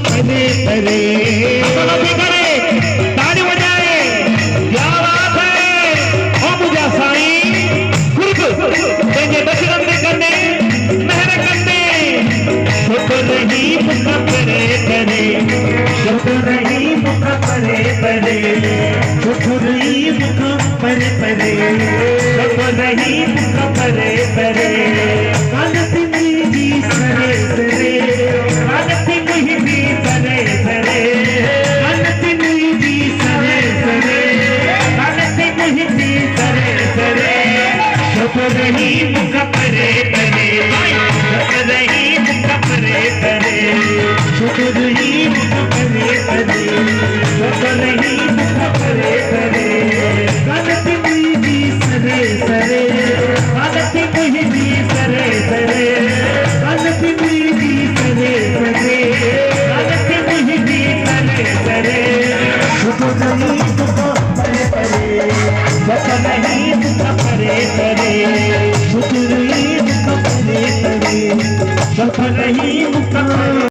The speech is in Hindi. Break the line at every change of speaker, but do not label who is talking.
परे परे ताली बजाए, क्या बात है। ओ मुझा साईं गुरु तेरे दर्शन करने मेहर करने, शुक्र नहीं मुख परे परे, शुक्र नहीं मुख परे परे, शुक्र नहीं मुख परे परे, शुक्र नहीं मुख परे परे। कान सिंह जी सरे सरे, कान सिंह जी सरे सरे, कान सिंह जी सरे सरे, कान सिंह जी सरे सरे, शुक्र नहीं मुख परे परे, शुक्र नहीं मुख परे परे, शुक्र नहीं मुख परे परे, शुक्र नहीं मुख परे परे। कान सिंह जी सरे सरे, कान सिंह जी सरे सरे, कान सिंह जी सरे सरे, कान सिंह जी सरे सरे, शुक्र नहीं